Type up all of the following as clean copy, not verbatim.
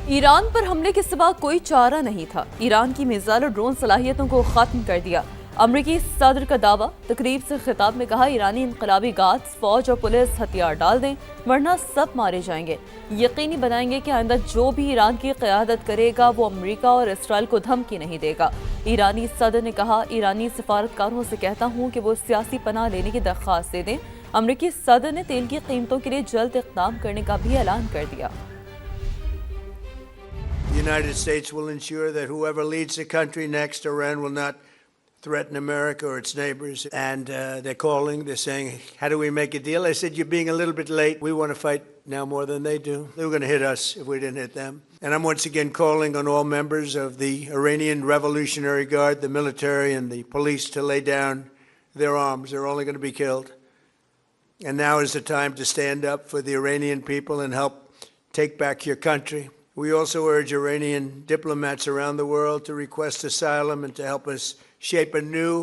ایران پر حملے کے سوا کوئی چارہ نہیں تھا۔ ایران کی میزائل اور ڈرون صلاحیتوں کو ختم کر دیا۔ امریکی صدر کا دعویٰ، تقریب سے خطاب میں کہا ایرانی انقلابی گارڈز فوج اور پولیس ہتھیار ڈال دیں ورنہ سب مارے جائیں گے۔ یقینی بنائیں گے کہ آئندہ جو بھی ایران کی قیادت کرے گا وہ امریکہ اور اسرائیل کو دھمکی نہیں دے گا۔ ایرانی صدر نے کہا ایرانی سفارتکاروں سے کہتا ہوں کہ وہ سیاسی پناہ لینے کی درخواست دے دیں۔ امریکی صدر نے تیل کی قیمتوں کے لیے جلد اقدام کرنے کا بھی اعلان کر دیا۔ The United States will ensure that whoever leads the country next, Iran will not threaten America or its neighbors. And they're calling, they're saying, how do we make a deal? I said, you're being a little bit late. We want to fight now more than they do. They were going to hit us if we didn't hit them. And I'm once again calling on all members of the Iranian Revolutionary Guard, the military and the police to lay down their arms. They're only going to be killed. And now is the time to stand up for the Iranian people and help take back your country. We also urge Iranian diplomats around the world to request asylum and to help us shape a new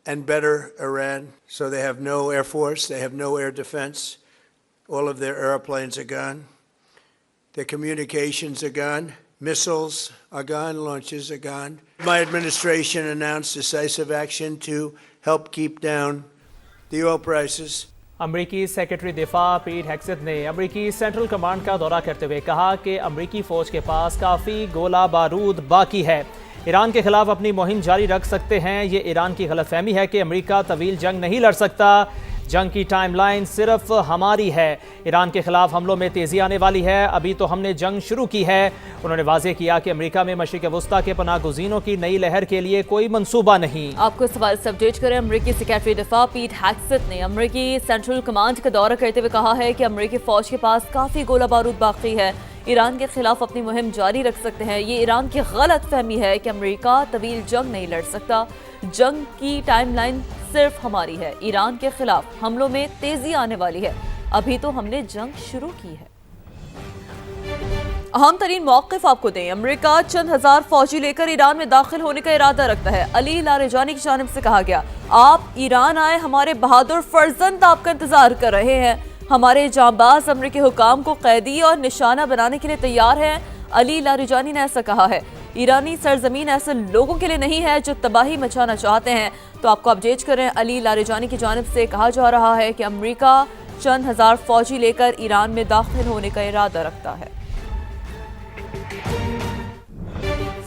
and better Iran. So they have no air force, they have no air defense. All of their airplanes are gone. Their communications are gone. Missiles are gone, launches are gone. My administration announced decisive action to help keep down the oil prices. امریکی secretary دفاع پیٹ ہیگسیت نے امریکی central command کا دورہ کرتے ہوئے کہا کہ امریکی فوج کے پاس کافی گولہ بارود باقی ہے۔ ایران کے خلاف اپنی مہم جاری رکھ سکتے ہیں۔ یہ ایران کی غلط فہمی ہے کہ امریکہ طویل جنگ نہیں لڑ سکتا۔ جنگ کی ٹائم لائن صرف ہماری ہے۔ ایران کے خلاف حملوں میں تیزی آنے والی ہے۔ ابھی تو ہم نے جنگ شروع کی ہے۔ انہوں نے واضح کیا کہ امریکہ میں مشرق وسطیٰ کے پناہ گزینوں کی نئی لہر کے لیے کوئی منصوبہ نہیں۔ آپ کو سوال سے اپڈیٹ کریں۔ امریکی سیکرٹری دفاع پیٹ ہیگسیت نے امریکی سینٹرل کمانڈ کا دورہ کرتے ہوئے کہا ہے کہ امریکی فوج کے پاس کافی گولہ بارود باقی ہے۔ ایران کے خلاف اپنی مہم جاری رکھ سکتے ہیں۔ یہ ایران کی غلط فہمی ہے کہ امریکہ طویل جنگ نہیں لڑ سکتا۔ جنگ کی ٹائم لائن صرف ہماری ہے۔ ایران کے خلاف حملوں میں تیزی آنے والی ہے۔ ابھی تو ہم نے جنگ شروع کی ہے۔ اہم ترین موقف آپ کو دیں۔ امریکہ چند ہزار فوجی لے کر ایران میں داخل ہونے کا ارادہ رکھتا ہے۔ علی لاریجانی کی جانب سے کہا گیا آپ ایران آئے، ہمارے بہادر فرزند آپ کا انتظار کر رہے ہیں۔ ہمارے جانباز امریکی حکام کو قیدی اور نشانہ بنانے کے لیے تیار ہیں۔ علی لاریجانی نے ایسا کہا ہے۔ ایرانی سرزمین ایسے لوگوں کے لیے نہیں ہے جو تباہی مچانا چاہتے ہیں۔ تو آپ کو اپڈیٹ کریں، علی لاریجانی کی جانب سے کہا جا رہا ہے کہ امریکہ چند ہزار فوجی لے کر ایران میں داخل ہونے کا ارادہ رکھتا ہے۔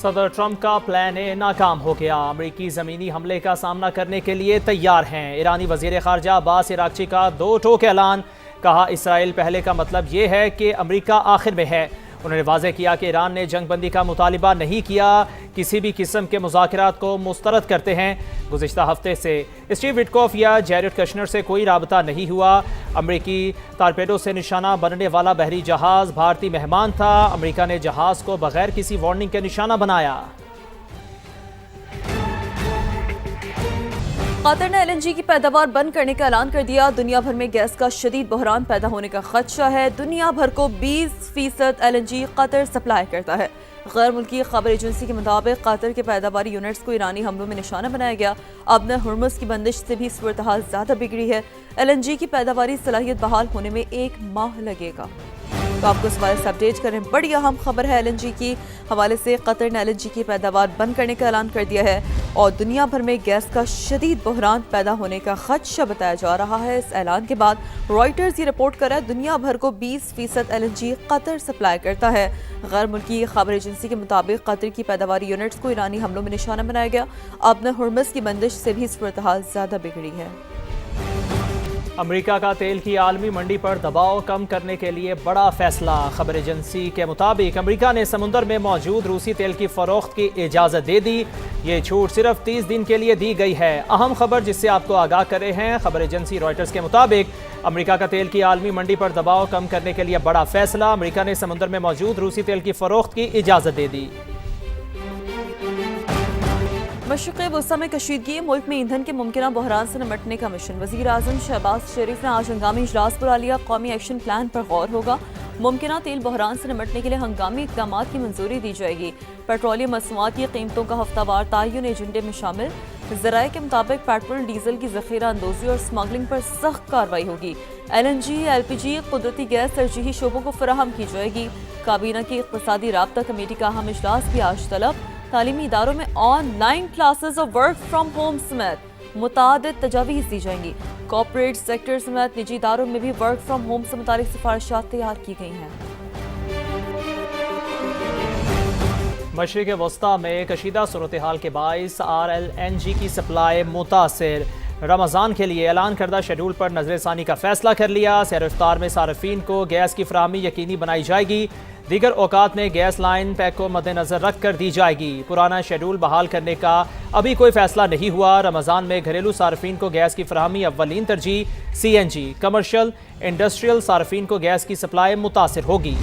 صدر ٹرمپ کا پلان اے ناکام ہو گیا۔ امریکی زمینی حملے کا سامنا کرنے کے لیے تیار ہیں۔ ایرانی وزیر خارجہ عباس عراقچی کا دو ٹوک اعلان، کہا اسرائیل پہلے کا مطلب یہ ہے کہ امریکہ آخر میں ہے۔ انہوں نے واضح کیا کہ ایران نے جنگ بندی کا مطالبہ نہیں کیا، کسی بھی قسم کے مذاکرات کو مسترد کرتے ہیں۔ گزشتہ ہفتے سے اسٹیو وٹکوف یا جیریڈ کشنر سے کوئی رابطہ نہیں ہوا۔ امریکی ٹارپیڈو سے نشانہ بننے والا بحری جہاز بھارتی مہمان تھا۔ امریکہ نے جہاز کو بغیر کسی وارننگ کے نشانہ بنایا۔ قطر نے LNG کی پیداوار بند کرنے کا اعلان کر دیا۔ دنیا بھر میں گیس کا شدید بحران پیدا ہونے کا خدشہ ہے۔ دنیا بھر کو 20% LNG قطر سپلائی کرتا ہے۔ غیر ملکی خبر ایجنسی کے مطابق قطر کے پیداواری یونٹس کو ایرانی حملوں میں نشانہ بنایا گیا۔ اب ہرمز کی بندش سے بھی صورتحال زیادہ بگڑی ہے۔ LNG کی پیداواری صلاحیت بحال ہونے میں 1 ماہ لگے گا۔ تو آپ کو اس بارے سے اپڈیٹ کریں۔ بڑی اہم خبر ہے LNG کی حوالے سے۔ قطر نے LNG کی پیداوار بند کرنے کا اعلان کر دیا ہے اور دنیا بھر میں گیس کا شدید بحران پیدا ہونے کا خدشہ بتایا جا رہا ہے۔ اس اعلان کے بعد رائٹرز یہ رپورٹ کر رہا ہے دنیا بھر کو 20% LNG قطر سپلائی کرتا ہے۔ غیر ملکی خبر ایجنسی کے مطابق قطر کی پیداواری یونٹس کو ایرانی حملوں میں نشانہ بنایا گیا۔ اب ہرمز کی بندش سے بھی صورتحال زیادہ بگڑی ہے۔ امریکہ کا تیل کی عالمی منڈی پر دباؤ کم کرنے کے لیے بڑا فیصلہ۔ خبر ایجنسی کے مطابق امریکہ نے سمندر میں موجود روسی تیل کی فروخت کی اجازت دے دی۔ یہ چھوٹ صرف 30 دن کے لیے دی گئی ہے۔ اہم خبر جس سے آپ کو آگاہ کر رہے ہیں، خبر ایجنسی رائٹرز کے مطابق امریکہ کا تیل کی عالمی منڈی پر دباؤ کم کرنے کے لیے بڑا فیصلہ۔ امریکہ نے سمندر میں موجود روسی تیل کی فروخت کی اجازت دے دی۔ مشرق وسطیٰ میں کشیدگی، ملک میں ایندھن کے ممکنہ بحران سے نمٹنے کا مشن۔ وزیر اعظم شہباز شریف نے آج ہنگامی اجلاس بلا لیا۔ قومی ایکشن پلان پر غور ہوگا۔ ممکنہ تیل بحران سے نمٹنے کے لیے ہنگامی اقدامات کی منظوری دی جائے گی۔ پیٹرولیم مصنوعات کی قیمتوں کا ہفتہ وار تعین ایجنڈے میں شامل۔ ذرائع کے مطابق پیٹرول ڈیزل کی ذخیرہ اندوزی اور سمگلنگ پر سخت کارروائی ہوگی۔ LNG، LPG، قدرتی گیس ترجیحی شعبوں کو فراہم کی جائے گی۔ کابینہ کی اقتصادی رابطہ کمیٹی کا اہم اجلاس بھی آج طلب۔ تعلیمی اداروں میں آن لائن کلاسز اور ورک فرام ہوم سمیت متعدد تجاویز دی جائیں گی۔ کارپوریٹ سیکٹر سمیت نجی اداروں میں بھی ورک فرام ہوم سے متعلق سفارشات تیار کی گئی ہیں۔ مشرق وسطی میں کشیدہ صورتحال کے باعث RLNG کی سپلائی متاثر۔ رمضان کے لیے اعلان کردہ شیڈول پر نظر ثانی کا فیصلہ کر لیا۔ سحر افطار میں صارفین کو گیس کی فراہمی یقینی بنائی جائے گی۔ دیگر اوقات میں گیس لائن پیک کو مد نظر رکھ کر دی جائے گی۔ پرانا شیڈول بحال کرنے کا ابھی کوئی فیصلہ نہیں ہوا۔ رمضان میں گھریلو صارفین کو گیس کی فراہمی اولین ترجیح۔ CNG، کمرشل، انڈسٹریل صارفین کو گیس کی سپلائی متاثر ہوگی۔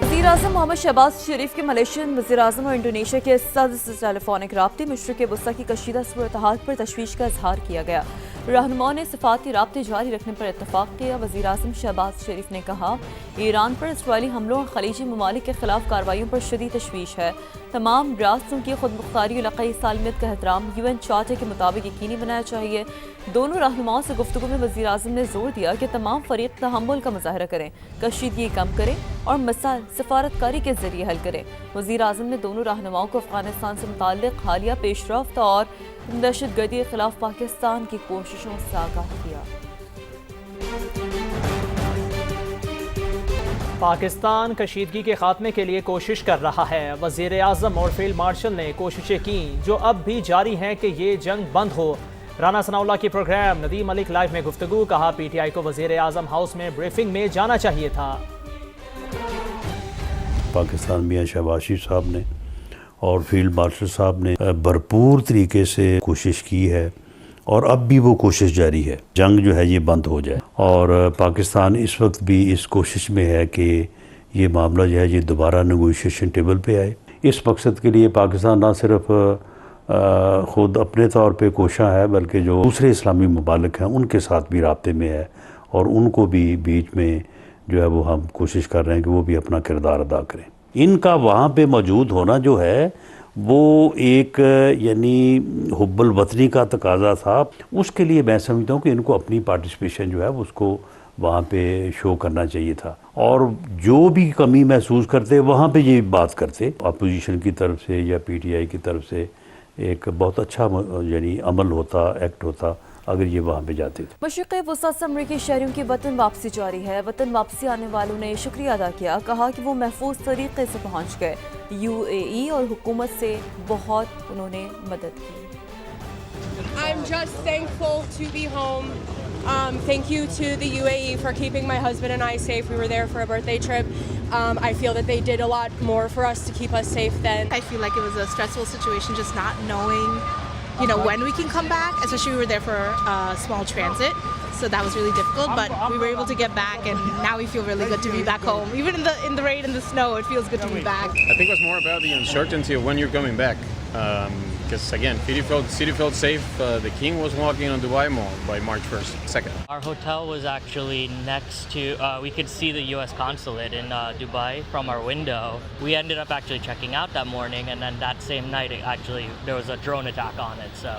وزیراعظم محمد شہباز شریف کے ملیشین وزیراعظم اور انڈونیشیا کے صدر سے ٹیلی فونک رابطے مشرق وسطی کی کشیدہ صورتحال پر تشویش کا اظہار کیا گیا۔ رہنماؤں نے سفارتی رابطے جاری رکھنے پر اتفاق کیا۔ وزیراعظم شہباز شریف نے کہا، ایران پر اسرائیلی حملوں اور خلیجی ممالک کے خلاف کارروائیوں پر شدید تشویش ہے۔ تمام ریاستوں کی خود مختاری اور علاقائی سالمیت کا احترام UN چارٹر کے مطابق یقینی بنانا چاہیے۔ دونوں رہنماؤں سے گفتگو میں وزیراعظم نے زور دیا کہ تمام فریق تحمل کا مظاہرہ کریں، کشیدگی کم کریں اور مسائل سفارتکاری کے ذریعے حل کریں۔ وزیراعظم نے دونوں رہنماؤں کو افغانستان سے متعلق حالیہ پیش رفت اور دہشت گردی کے خلاف پاکستان کی کوششوں سے آگاہ کیا۔ پاکستان کشیدگی کے خاتمے کے لیے کوشش کر رہا ہے۔ وزیر اعظم اور فیلڈ مارشل نے کوششیں کی جو اب بھی جاری ہیں کہ یہ جنگ بند ہو۔ رانا ثناء اللہ کی پروگرام ندیم ملک لائیو میں گفتگو، کہا PTI کو وزیر اعظم ہاؤس میں بریفنگ میں جانا چاہیے تھا۔ پاکستان میاں شہباز شریف صاحب نے اور فیلڈ مارشل صاحب نے بھرپور طریقے سے کوشش کی ہے اور اب بھی وہ کوشش جاری ہے، جنگ جو ہے یہ بند ہو جائے، اور پاکستان اس وقت بھی اس کوشش میں ہے کہ یہ معاملہ جو ہے یہ دوبارہ نیگوشیشن ٹیبل پہ آئے۔ اس مقصد کے لیے پاکستان نہ صرف خود اپنے طور پہ کوشاں ہے بلکہ جو دوسرے اسلامی ممالک ہیں ان کے ساتھ بھی رابطے میں ہے، اور ان کو بھی بیچ میں جو ہے وہ ہم کوشش کر رہے ہیں کہ وہ بھی اپنا کردار ادا کریں۔ ان کا وہاں پہ موجود ہونا جو ہے وہ ایک یعنی حب الوطنی کا تقاضا تھا۔ اس کے لیے میں سمجھتا ہوں کہ ان کو اپنی پارٹیسپیشن جو ہے اس کو وہاں پہ شو کرنا چاہیے تھا، اور جو بھی کمی محسوس کرتے وہاں پہ یہ بات کرتے۔ اپوزیشن کی طرف سے یا PTI کی طرف سے ایک بہت اچھا یعنی عمل ہوتا، ایکٹ ہوتا اگر یہ وہاں پہ جاتے تھے۔ مشرق وسطی سے امریکی شہریوں کی وطن واپسی جاری ہے۔ وطن واپسی آنے والوں نے شکریہ ادا کیا، کہا کہ وہ محفوظ طریقے سے پہنچ گئے۔ UAE اور حکومت سے بہت انہوں نے مدد کی۔ I'm just thankful to be home. Thank you to the UAE for keeping my husband and I safe. We were there for a birthday trip. I feel that they did a lot more for us to keep us safe then. I feel like it was a stressful situation just not knowing, when we can come back, especially we were there for a small transit. So that was really difficult, but we were able to get back, and now we feel really good to be back home. Even in the rain and the snow, it feels good to be back. I think it was more about the uncertainty of when you're coming back. Because again, city felt safe. The King was walking on Dubai Mall by March 1st, 2nd. Our hotel was actually next to, we could see the US consulate in Dubai from our window. We ended up actually checking out that morning, and then that same night, there was a drone attack on it. So